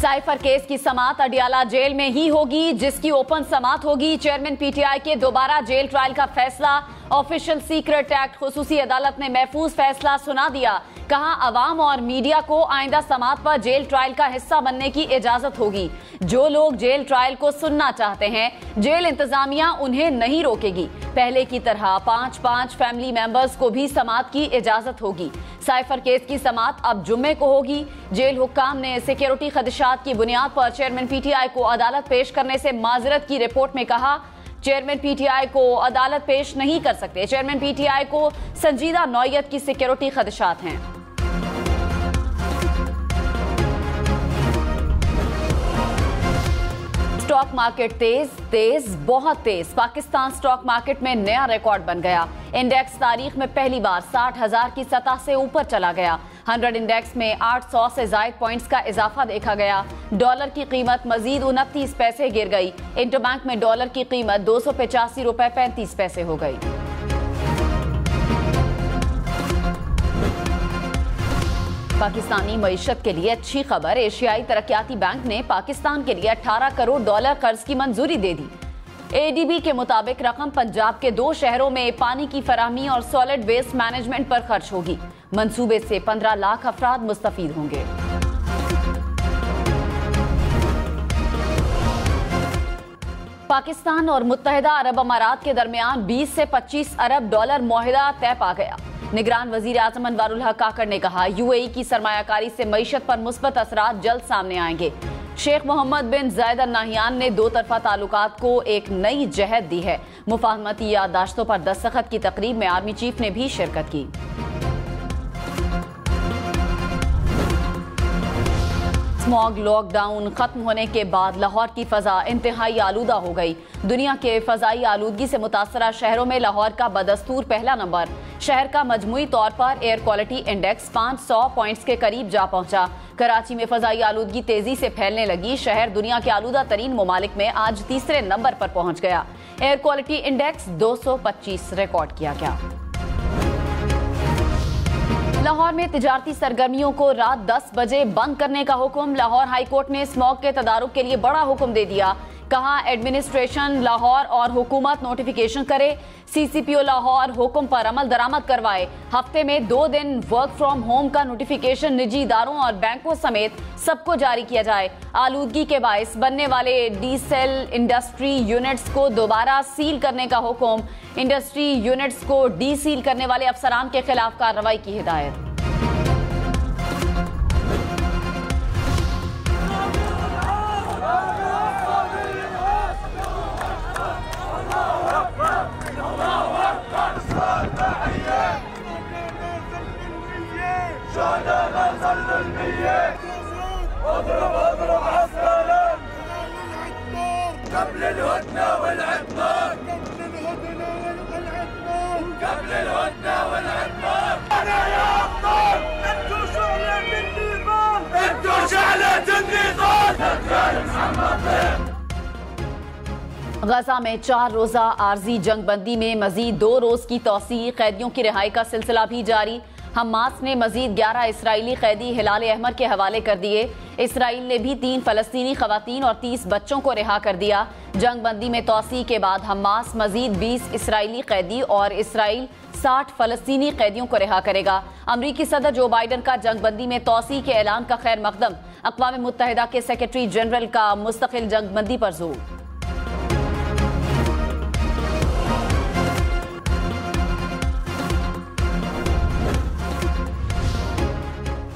Cipher case की समाअत Adiala jail में ही होगी, जिसकी ओपन समाअत होगी। चेयरमैन पीटीआई के दोबारा जेल ट्रायल का फैसला। ऑफिशियल सीक्रेट एक्ट खुसूसी अदालत ने महफूज फैसला सुना दिया। कहा, अवाम और मीडिया को आइंदा समाअत पर जेल ट्रायल का हिस्सा बनने की इजाजत होगी। जो लोग जेल ट्रायल को सुनना चाहते हैं, जेल इंतजामिया उन्हें नहीं रोकेगी। पहले की तरह 5-5 फैमिली मेंबर्स को भी समाअत की इजाजत होगी। साइफर केस की समाअत अब जुम्मे को होगी। जेल हुक्काम ने सिक्योरिटी खदशात की बुनियाद पर चेयरमैन पीटीआई को अदालत पेश करने से माजरत की रिपोर्ट में कहा, चेयरमैन पीटीआई को अदालत पेश नहीं कर सकते। चेयरमैन पीटीआई को संजीदा नौयत की सिक्योरिटी खदशात हैं। स्टॉक मार्केट तेज बहुत तेज। पाकिस्तान स्टॉक मार्केट में नया रिकॉर्ड बन गया। इंडेक्स तारीख में पहली बार 60,000 की सतह से ऊपर चला गया। 100 इंडेक्स में 800 से ज्यादा पॉइंट्स का इजाफा देखा गया। डॉलर की कीमत मजीद 29 पैसे गिर गई। इंटरबैंक में डॉलर की कीमत 285 रुपए 35 पैसे हो गई। पाकिस्तानी मईशत के लिए अच्छी खबर। एशियाई तरक्याती बैंक ने पाकिस्तान के लिए 18 करोड़ डॉलर कर्ज की मंजूरी दे दी। एडीबी के मुताबिक रकम पंजाब के 2 शहरों में पानी की फराहमी और सॉलिड वेस्ट मैनेजमेंट पर खर्च होगी। मंसूबे से 15 लाख अफराद मुस्तफीद होंगे। पाकिस्तान और मुत्तहिदा अरब अमारात के दरमियान 20 से 25 अरब डॉलर मुआहिदा तय पा गया। निगरान वजीर आजम अनवारुल हक काकड़ ने कहा, यूएई की सरमायाकारी से मईशत पर मुस्बत असरात जल्द सामने आएंगे। शेख मोहम्मद बिन जायद अल नाहियान ने 2 तरफा ताल्लुकात को एक नई जहत दी है। मुफाहमती याददाश्तों पर दस्तखत की तकरीब में आर्मी चीफ ने भी शिरकत की। स्मॉग लॉकडाउन खत्म होने के बाद लाहौर की फजा इंतहाई आलूदा हो गई। दुनिया के फजाई आलूदगी से मुतासरा शहरों में लाहौर का बदस्तूर पहला नंबर। शहर का मजमूई तौर पर एयर क्वालिटी इंडेक्स 500 पॉइंट्स के करीब जा पहुंचा। कराची में फजाई आलूदगी तेजी से फैलने लगी। शहर दुनिया के आलूदा तरीन ममालिक में आज तीसरे नंबर पर पहुंच गया। एयर क्वालिटी इंडेक्स 225 रिकॉर्ड किया गया। लाहौर में तिजारती सरगर्मियों को रात 10 बजे बंद करने का हुक्म। लाहौर हाई कोर्ट ने स्मॉग के तदारुक के लिए बड़ा हुक्म दे दिया। कहा, एडमिनिस्ट्रेशन लाहौर और हुकूमत नोटिफिकेशन करे। सीसीपीओ लाहौर हुक्म पर अमल दरामद करवाए। हफ्ते में 2 दिन वर्क फ्रॉम होम का नोटिफिकेशन निजी इदारों और बैंकों समेत सबको जारी किया जाए। आलूदगी के बायस बनने वाले डीसेल इंडस्ट्री यूनिट्स को दोबारा सील करने का हुक्म। इंडस्ट्री यूनिट्स को डी सील करने वाले अफसरान के खिलाफ कार्रवाई की हिदायत। गजा में 4 रोजा आर्जी जंगबंदी में मजीद 2 रोज की तौसीह। कैदियों की रिहाई का सिलसिला भी जारी। हमास ने मजीद 11 इसराइली कैदी हिलाल अहमर के हवाले कर दिए। इसराइल ने भी 3 फलस्तीनी खवातीन और 30 बच्चों को रिहा कर दिया। जंगबंदी में तौसीह के बाद हमास मजीद 20 इसराइली कैदी और इसराइल 60 फलस्तीनी कैदियों को रिहा करेगा। अमरीकी सदर जो बाइडन का जंगबंदी में तौसीह के ऐलान का खैर मकदम। अक़वाम मुत्तहिदा के सेक्रेटरी जनरल का मुस्तकिल जंगबंदी पर जोर।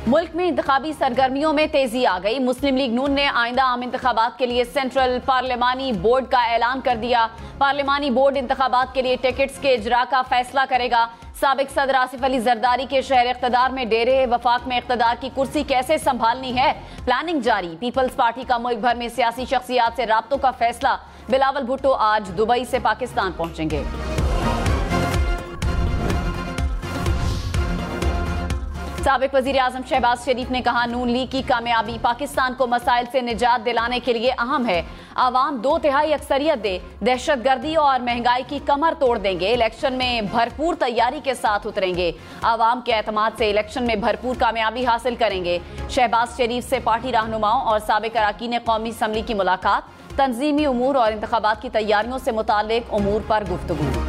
मुल्क में इंतखाबी सरगर्मियों में तेजी आ गई। मुस्लिम लीग नून ने आइंदा आम इंतखाबात के लिए सेंट्रल पार्लिमानी बोर्ड का ऐलान कर दिया। पार्लिमानी बोर्ड इंतखाबात के लिए टिकट्स के इजरा का फैसला करेगा। साबिक सदर आसिफ अली जरदारी के शहर इख्तदार में डेरे। वफाक में इख्तदार की कुर्सी कैसे संभालनी है, प्लानिंग जारी। पीपल्स पार्टी का मुल्क भर में सियासी शख्सियात से राब्तों का फैसला। बिलावल भुट्टो आज दुबई से पाकिस्तान पहुंचेंगे। साबिक वजीर आजम शहबाज शरीफ ने कहा, नून लीग की कामयाबी पाकिस्तान को मसाइल से निजात दिलाने के लिए अहम है। आवाम 2/3 अक्सरियत दे, दहशतगर्दी और महंगाई की कमर तोड़ देंगे, इलेक्शन में भरपूर तैयारी के साथ उतरेंगे, आवाम के एतमाद से इलेक्शन में भरपूर कामयाबी हासिल करेंगे। शहबाज शरीफ से पार्टी रहनुमाओं और साबिक अरकान कौमी असम्बली की मुलाकात, तंजीमी उमूर और इंतखाबात की तैयारियों से मुताल्लिक उमूर पर गुफ्तगू।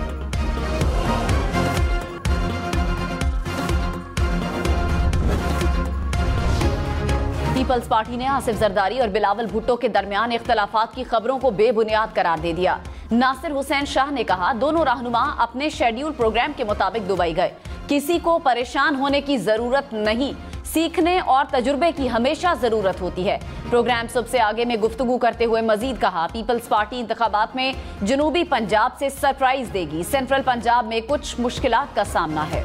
पीपल्स पार्टी ने आसिफ जरदारी और बिलावल भुट्टो के दरमियान इख्तलाफात की खबरों को बेबुनियाद करार दे दिया। नासिर हुसैन शाह ने कहा, दोनों रहनुमा अपने शेड्यूल प्रोग्राम के मुताबिक दुबई गए, किसी को परेशान होने की जरूरत नहीं, सीखने और तजुर्बे की हमेशा जरूरत होती है। प्रोग्राम सबसे आगे में गुफ्तगू करते हुए मजीद कहा, पीपल्स पार्टी इंतखाबात में जनूबी पंजाब से सरप्राइज देगी, सेंट्रल पंजाब में कुछ मुश्किलात का सामना है।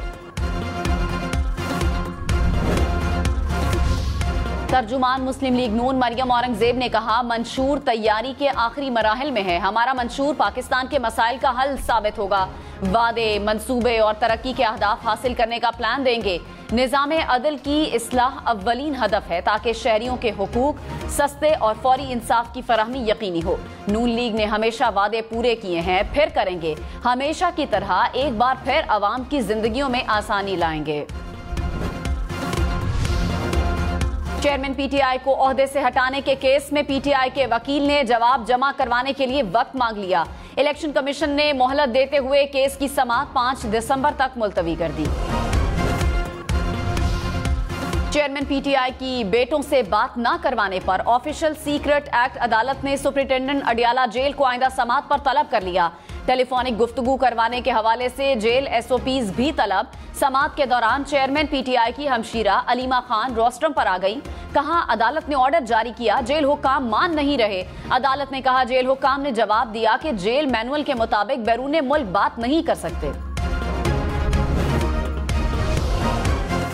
तर्जुमान मुस्लिम लीग नून मरियम औरंगजेब ने कहा, मंशूर तैयारी के आखिरी मराहिल में है, हमारा मंशूर पाकिस्तान के मसाइल का हल साबित होगा, वादे, मंसूबे और तरक्की के अहदाफ हासिल करने का प्लान देंगे। निज़ाम अदल की इस्लाह अव्वलीन हदफ है ताकि शहरियों के हुकूक, सस्ते और फौरी इंसाफ की फराहमी यकीनी हो। नून लीग ने हमेशा वादे पूरे किए हैं, फिर करेंगे, हमेशा की तरह एक बार फिर अवाम की जिंदगियों में आसानी लाएंगे। चेयरमैन पीटीआई को ओहदे से हटाने के केस में पीटीआई के वकील ने जवाब जमा करवाने के लिए वक्त मांग लिया। इलेक्शन कमीशन ने मोहलत देते हुए केस की समाअत 5 दिसंबर तक मुलतवी कर दी। चेयरमैन पीटीआई की बेटों से बात न करवाने पर ऑफिशियल सीक्रेट एक्ट अदालत ने सुपरिटेंडेंट अडियाला जेल को आइंदा समाअत पर तलब कर लिया। टेलीफोनिक गुफ्तगू करवाने के हवाले से जेल एसओपीज भी तलब। समाअत के दौरान चेयरमैन पीटीआई की हमशीरा अलीमा खान रोस्ट्रम पर आ गई। कहा, अदालत ने ऑर्डर जारी किया, जेल हुक्काम मान नहीं रहे। अदालत ने कहा, जेल हुक्काम ने जवाब दिया कि जेल मैनुअल के मुताबिक बैरून मुल्क बात नहीं कर सकते।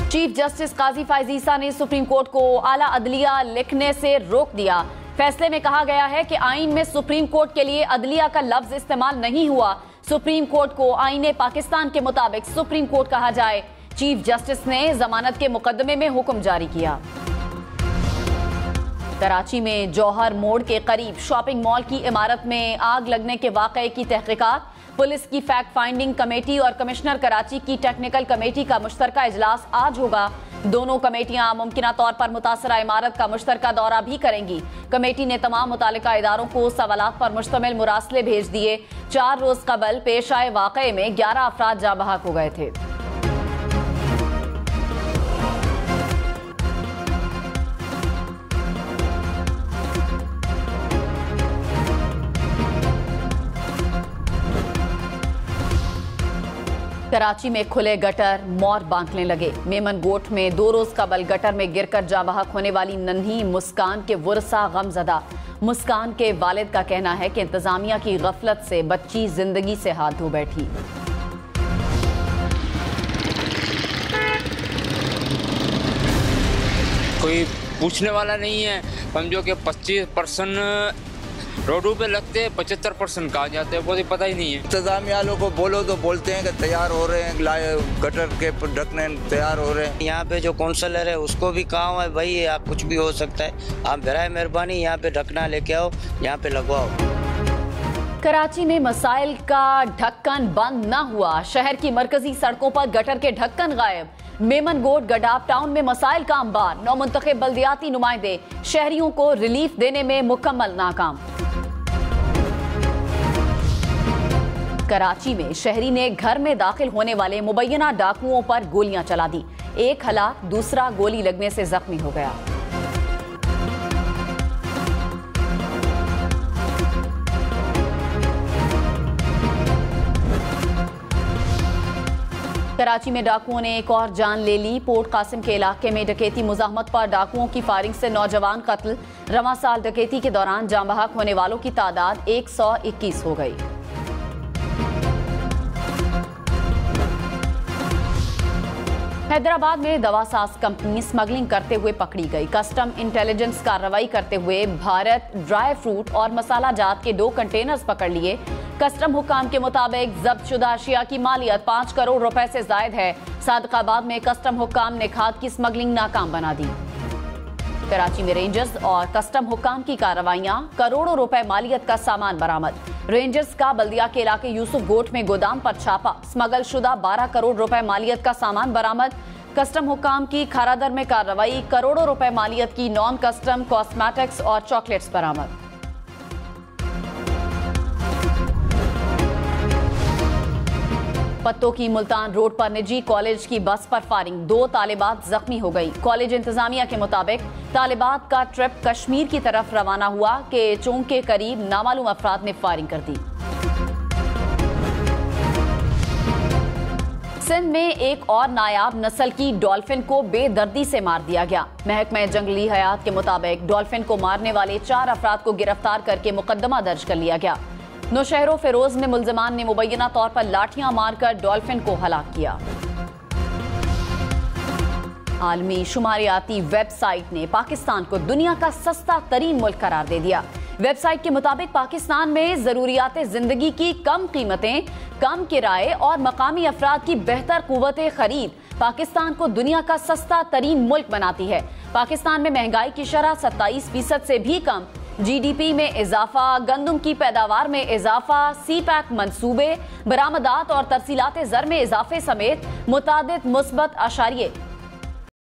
चीफ जस्टिस काजी फाइज ईसा ने सुप्रीम कोर्ट को आला अदलिया लिखने से रोक दिया। फैसले में कहा गया है कि आईन में सुप्रीम कोर्ट के लिए अदलिया का लफ्ज इस्तेमाल नहीं हुआ। सुप्रीम कोर्ट को आईने पाकिस्तान के मुताबिक सुप्रीम कोर्ट कहा जाए। चीफ जस्टिस ने जमानत के मुकदमे में हुक्म जारी किया। कराची में जौहर मोड़ के करीब शॉपिंग मॉल की इमारत में आग लगने के वाकये की तहकीकात, पुलिस की फैक्ट फाइंडिंग कमेटी और कमिश्नर कराची की टेक्निकल कमेटी का मुश्तरका इजलास आज होगा। दोनों कमेटियां मुमकिना तौर पर मुतासरा इमारत का मुश्तरका दौरा भी करेंगी। कमेटी ने तमाम मुतालिका इदारों को सवालात पर मुश्तमिल मुरासले भेज दिए। 4 रोज कबल पेश आए वाकये में 11 अफराद जाँ बहक हो गए थे। कराची में खुले गटर मौत बांटने लगे। मेमन गोट में 2 रोज कबल गटर में गिरकर जाँ बहक होने वाली नन्ही मुस्कान के वुरसा गमजदा। मुस्कान के वालिद का कहना है कि इंतजामिया की गफलत से बच्ची जिंदगी से हाथ धो बैठी। कोई पूछने वाला नहीं है। समझो कि 25% रोडों पे लगते हैं, 75% कहाँ जाते हैं वो तो पता ही नहीं है। इंतजामिया वालों को बोलो तो बोलते हैं कि तैयार हो रहे हैं, गटर के ढकने तैयार हो रहे हैं। यहाँ पे जो काउंसलर है उसको भी कहा है भाई आप कुछ भी हो सकता है, आप बराए मेहरबानी यहाँ पे ढकना लेके आओ, यहाँ पे लगवाओ। कराची में मसाइल का ढक्कन बंद न हुआ। शहर की मरकजी सड़कों पर गटर के ढक्कन गायब। मेमन गोट गडाप टाउन में मसाइल का अंबार। नौमुंतखब बल्दियाती नुमाइंदे शहरियों को रिलीफ देने में मुकम्मल नाकाम। कराची में शहरी ने घर में दाखिल होने वाले मुबैना डाकुओं पर गोलियां चला दी। एक हलाक, दूसरा गोली लगने से जख्मी हो गया। कराची में डाकुओं ने एक और जान ले ली। पोर्ट कासिम के इलाके में डकैती मुजाहमत पर डाकुओं की फायरिंग से नौजवान कत्ल। रवां साल डकैती के दौरान जाँ बहक होने वालों की तादाद 121 हो गई। हैदराबाद में दवासाज कंपनी स्मगलिंग करते हुए पकड़ी गई। कस्टम इंटेलिजेंस कार्रवाई करते हुए भारत ड्राई फ्रूट और मसाला जात के 2 कंटेनर्स पकड़ लिए। कस्टम हुकाम के मुताबिक जब्त शुदा अशिया की मालियत 5 करोड़ रुपए से जायद है। सादकाबाद में कस्टम हुकाम ने खाद की स्मगलिंग नाकाम बना दी। कराची में रेंजर्स और कस्टम हुक्काम की कार्रवाइयां, करोड़ों रुपए मालियत का सामान बरामद। रेंजर्स का बल्दिया के इलाके यूसुफ गोट में गोदाम पर छापा, स्मगल शुदा 12 करोड़ रुपए मालियत का सामान बरामद। कस्टम हुक्काम की खारादर में कार्रवाई, करोड़ों रुपए मालियत की नॉन कस्टम कॉस्मेटिक्स और चॉकलेट्स बरामद। पत्तों की मुल्तान रोड पर निजी कॉलेज की बस पर फायरिंग, 2 तालिबात जख्मी हो गई। कॉलेज इंतजामिया के मुताबिक तालिबात का ट्रिप कश्मीर की तरफ रवाना हुआ कि चौक के करीब नामालूम अफराद ने फायरिंग कर दी। सिंध में एक और नायाब नस्ल की डॉल्फिन को बेदर्दी से मार दिया गया। महकमा जंगली हयात के मुताबिक डॉल्फिन को मारने वाले 4 अफराद को गिरफ्तार करके मुकदमा दर्ज कर लिया गया। नौशहरो फिरोज में मुल्जिमान ने मुबैना तौर पर लाठियां मारकर डॉल्फिन को हलाक किया। आलमी शुमारियाती वेबसाइट ने पाकिस्तान को दुनिया का सस्ता तरीन मुल्क करार दे दिया। वेबसाइट के मुताबिक पाकिस्तान में जरूरियात जिंदगी की कम कीमतें, कम किराए और मकामी अफराद की बेहतर कुव्वते खरीद पाकिस्तान को दुनिया का सस्ता तरीन मुल्क बनाती है। पाकिस्तान में महंगाई की शरह 27% से भी कम, जीडीपी में इजाफा, गंदम की पैदावार में इजाफा, सीपैक मंसूबे, बरामदात और तरसीलात ज़र में इजाफे समेत मुतादिद मुस्बत आशारिये